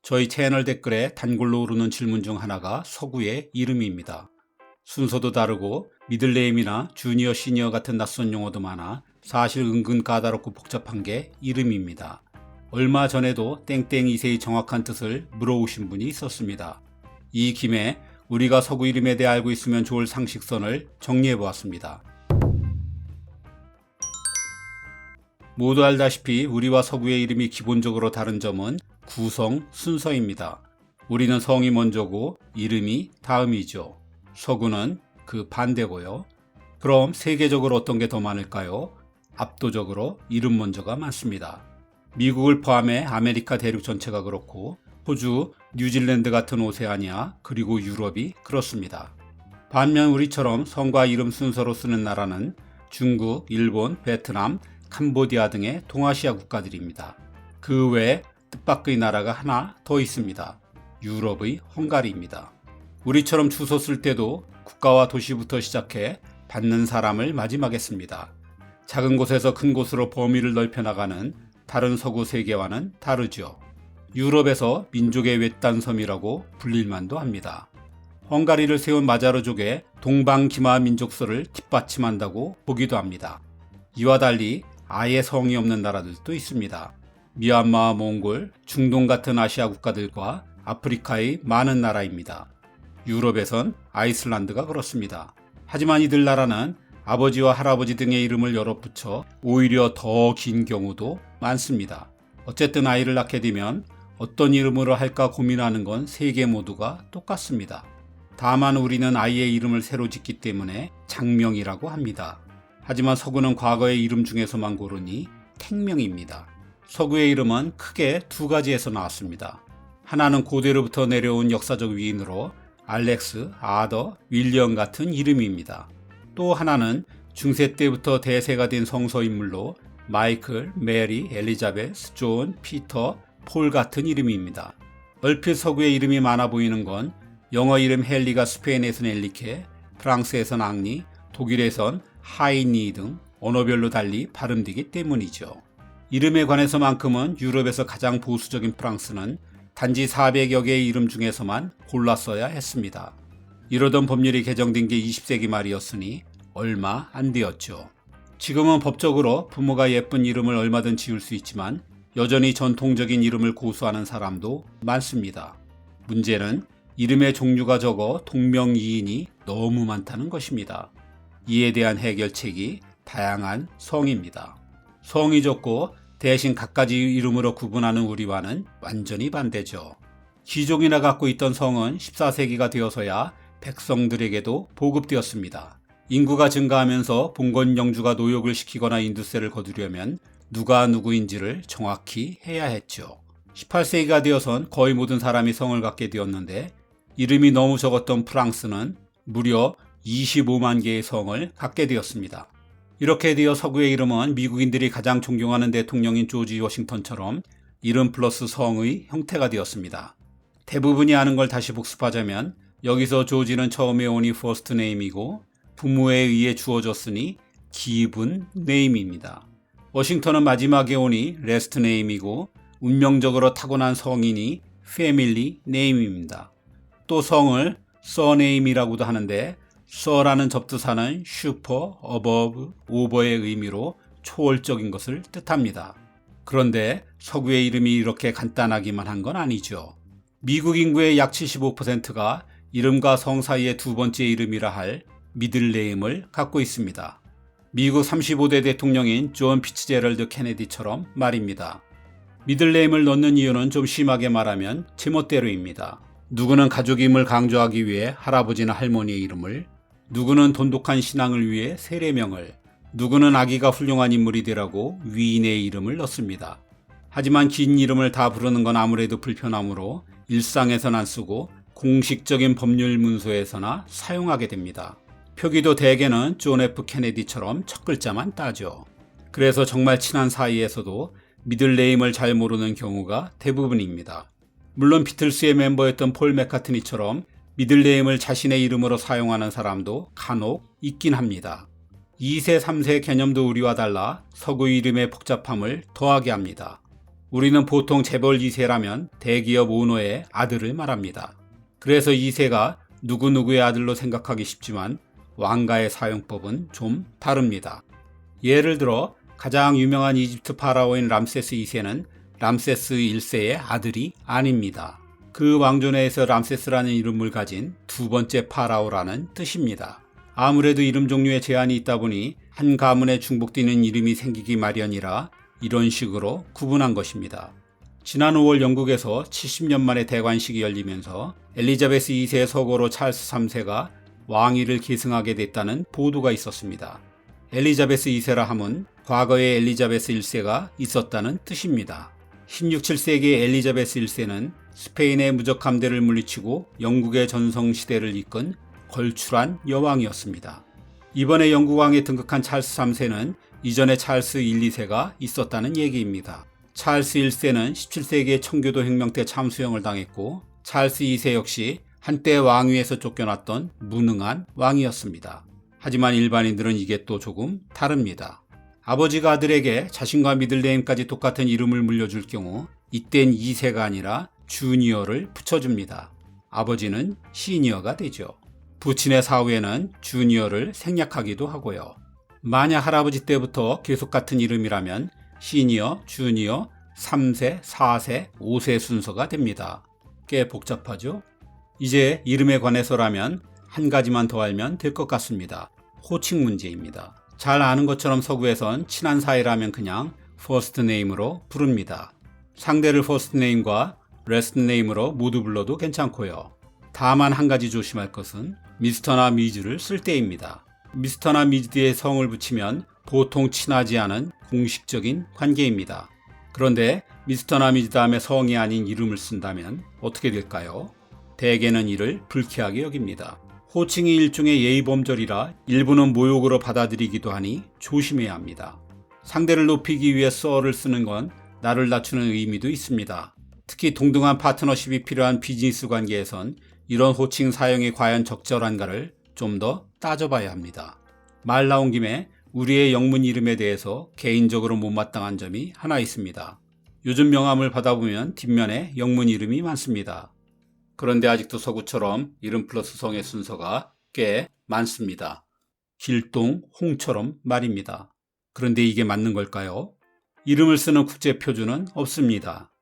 저희 채널 댓글에 단골로 오르는 질문 중 하나가 서구의 이름입니다. 순서도 다르고 미들네임이나 주니어, 시니어 같은 낯선 용어도 많아 사실 은근 까다롭고 복잡한 게 이름입니다. 얼마 전에도 땡땡 2세의 정확한 뜻을 물어오신 분이 있었습니다. 이 김에 우리가 서구 이름에 대해 알고 있으면 좋을 상식선을 정리해보았습니다. 모두 알다시피 우리와 서구의 이름이 기본적으로 다른 점은 구성 순서입니다. 우리는 성이 먼저고 이름이 다음이죠. 서구는 그 반대고요. 그럼 세계적으로 어떤 게 더 많을까요? 압도적으로 이름 먼저가 많습니다. 미국을 포함해 아메리카 대륙 전체가 그렇고 호주, 뉴질랜드 같은 오세아니아, 그리고 유럽이 그렇습니다. 반면 우리처럼 성과 이름 순서로 쓰는 나라는 중국, 일본, 베트남, 캄보디아 등의 동아시아 국가들입니다. 그 외에 뜻밖의 나라가 하나 더 있습니다. 유럽의 헝가리입니다. 우리처럼 주소 쓸 때도 국가와 도시부터 시작해 받는 사람을 마지막에 씁니다. 작은 곳에서 큰 곳으로 범위를 넓혀나가는 다른 서구 세계와는 다르죠. 유럽에서 민족의 외딴 섬이라고 불릴만도 합니다. 헝가리를 세운 마자르족의 동방기마 민족설을 뒷받침한다고 보기도 합니다. 이와 달리 아예 성이 없는 나라들도 있습니다. 미얀마, 몽골, 중동 같은 아시아 국가들과 아프리카의 많은 나라입니다. 유럽에선 아이슬란드가 그렇습니다. 하지만 이들 나라는 아버지와 할아버지 등의 이름을 여러 붙여 오히려 더 긴 경우도 많습니다. 어쨌든 아이를 낳게 되면 어떤 이름으로 할까 고민하는 건 세계 모두가 똑같습니다. 다만 우리는 아이의 이름을 새로 짓기 때문에 장명이라고 합니다. 하지만 서구는 과거의 이름 중에서만 고르니 택명입니다. 서구의 이름은 크게 두 가지에서 나왔습니다. 하나는 고대로부터 내려온 역사적 위인으로 알렉스, 아더, 윌리엄 같은 이름입니다. 또 하나는 중세 때부터 대세가 된 성서인물로 마이클, 메리, 엘리자베스, 존, 피터, 폴 같은 이름입니다. 얼핏 서구의 이름이 많아 보이는 건 영어 이름 헨리가 스페인에선 엘리케, 프랑스에선 앙리, 독일에선 하이니 등 언어별로 달리 발음되기 때문이죠. 이름에 관해서만큼은 유럽에서 가장 보수적인 프랑스는 단지 400여 개의 이름 중에서만 골라 써야 했습니다. 이러던 법률이 개정된 게 20세기 말이었으니 얼마 안 되었죠. 지금은 법적으로 부모가 예쁜 이름을 얼마든 지을 수 있지만 여전히 전통적인 이름을 고수하는 사람도 많습니다. 문제는 이름의 종류가 적어 동명이인이 너무 많다는 것입니다. 이에 대한 해결책이 다양한 성입니다. 성이 적고 대신 갖가지 이름으로 구분하는 우리와는 완전히 반대죠. 귀족이나 갖고 있던 성은 14세기가 되어서야 백성들에게도 보급되었습니다. 인구가 증가하면서 봉건 영주가 노역을 시키거나 인두세를 거두려면 누가 누구인지를 정확히 해야 했죠. 18세기가 되어선 거의 모든 사람이 성을 갖게 되었는데 이름이 너무 적었던 프랑스는 무려 25만 개의 성을 갖게 되었습니다. 이렇게 되어 서구의 이름은 미국인들이 가장 존경하는 대통령인 조지 워싱턴처럼 이름 플러스 성의 형태가 되었습니다. 대부분이 아는 걸 다시 복습하자면 여기서 조지는 처음에 오니 퍼스트 네임이고 부모에 의해 주어졌으니 기분 네임입니다. 워싱턴은 마지막에 오니 레스트 네임이고 운명적으로 타고난 성이니 패밀리 네임입니다. 또 성을 서네임이라고도 하는데 서라는 접두사는 슈퍼, 어버브, 오버의 의미로 초월적인 것을 뜻합니다. 그런데 서구의 이름이 이렇게 간단하기만 한 건 아니죠. 미국 인구의 약 75%가 이름과 성 사이의 두 번째 이름이라 할 미들네임을 갖고 있습니다. 미국 35대 대통령인 존 피츠제럴드 케네디처럼 말입니다. 미들네임을 넣는 이유는 좀 심하게 말하면 제멋대로입니다. 누구는 가족임을 강조하기 위해 할아버지나 할머니의 이름을, 누구는 돈독한 신앙을 위해 세례명을, 누구는 아기가 훌륭한 인물이 되라고 위인의 이름을 넣습니다. 하지만 긴 이름을 다 부르는 건 아무래도 불편하므로 일상에선 안 쓰고 공식적인 법률 문서에서나 사용하게 됩니다. 표기도 대개는 존 F 케네디처럼 첫 글자만 따죠. 그래서 정말 친한 사이에서도 미들네임을 잘 모르는 경우가 대부분입니다. 물론 비틀스의 멤버였던 폴 맥카트니처럼 미들네임을 자신의 이름으로 사용하는 사람도 간혹 있긴 합니다. 2세, 3세 개념도 우리와 달라 서구 이름의 복잡함을 더하게 합니다. 우리는 보통 재벌 2세라면 대기업 오너의 아들을 말합니다. 그래서 2세가 누구누구의 아들로 생각하기 쉽지만 왕가의 사용법은 좀 다릅니다. 예를 들어 가장 유명한 이집트 파라오인 람세스 2세는 람세스 1세의 아들이 아닙니다. 그 왕조내에서 람세스라는 이름을 가진 두 번째 파라오라는 뜻입니다. 아무래도 이름 종류에 제한이 있다 보니 한 가문에 중복되는 이름이 생기기 마련이라 이런 식으로 구분한 것입니다. 지난 5월 영국에서 70년 만에 대관식이 열리면서 엘리자베스 2세의 서거로 찰스 3세가 왕위를 계승하게 됐다는 보도가 있었습니다. 엘리자베스 2세라 함은 과거에 엘리자베스 1세가 있었다는 뜻입니다. 16, 7세기의 엘리자베스 1세는 스페인의 무적함대를 물리치고 영국의 전성시대를 이끈 걸출한 여왕이었습니다. 이번에 영국왕에 등극한 찰스 3세는 이전에 찰스 1, 2세가 있었다는 얘기입니다. 찰스 1세는 17세기의 청교도 혁명 때 참수형을 당했고 찰스 2세 역시 한때 왕위에서 쫓겨났던 무능한 왕이었습니다. 하지만 일반인들은 이게 또 조금 다릅니다. 아버지가 아들에게 자신과 미들네임까지 똑같은 이름을 물려줄 경우 이땐 2세가 아니라 주니어를 붙여줍니다. 아버지는 시니어가 되죠. 부친의 사후에는 주니어를 생략하기도 하고요. 만약 할아버지 때부터 계속 같은 이름이라면 시니어, 주니어, 3세, 4세, 5세 순서가 됩니다. 꽤 복잡하죠? 이제 이름에 관해서라면 한 가지만 더 알면 될 것 같습니다. 호칭 문제입니다. 잘 아는 것처럼 서구에선 친한 사이라면 그냥 first name으로 부릅니다. 상대를 first name과 last name으로 모두 불러도 괜찮고요. 다만 한 가지 조심할 것은 미스터나 미즈를 쓸 때입니다. 미스터나 미즈 뒤에 성을 붙이면 보통 친하지 않은 공식적인 관계입니다. 그런데 미스터나 미즈 다음에 성이 아닌 이름을 쓴다면 어떻게 될까요? 대개는 이를 불쾌하게 여깁니다. 호칭이 일종의 예의범절이라 일부는 모욕으로 받아들이기도 하니 조심해야 합니다. 상대를 높이기 위해 서를 쓰는 건 나를 낮추는 의미도 있습니다. 특히 동등한 파트너십이 필요한 비즈니스 관계에선 이런 호칭 사용이 과연 적절한가를 좀 더 따져봐야 합니다. 말 나온 김에 우리의 영문 이름에 대해서 개인적으로 못마땅한 점이 하나 있습니다. 요즘 명함을 받아보면 뒷면에 영문 이름이 많습니다. 그런데 아직도 서구처럼 이름 플러스 성의 순서가 꽤 많습니다. 길동, 홍처럼 말입니다. 그런데 이게 맞는 걸까요? 이름을 쓰는 국제표준은 없습니다.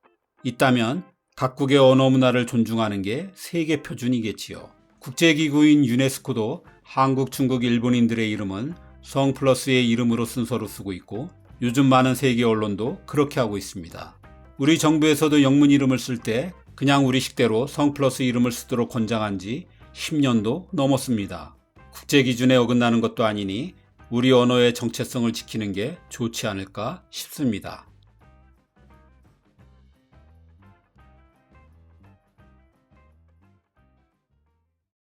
있다면 각국의 언어 문화를 존중하는 게 세계 표준이겠지요. 국제기구인 유네스코도 한국, 중국, 일본인들의 이름은 성 플러스의 이름으로 순서로 쓰고 있고 요즘 많은 세계 언론도 그렇게 하고 있습니다. 우리 정부에서도 영문 이름을 쓸 때 그냥 우리식대로 성 플러스 이름을 쓰도록 권장한 지 10년도 넘었습니다. 국제 기준에 어긋나는 것도 아니니 우리 언어의 정체성을 지키는 게 좋지 않을까 싶습니다.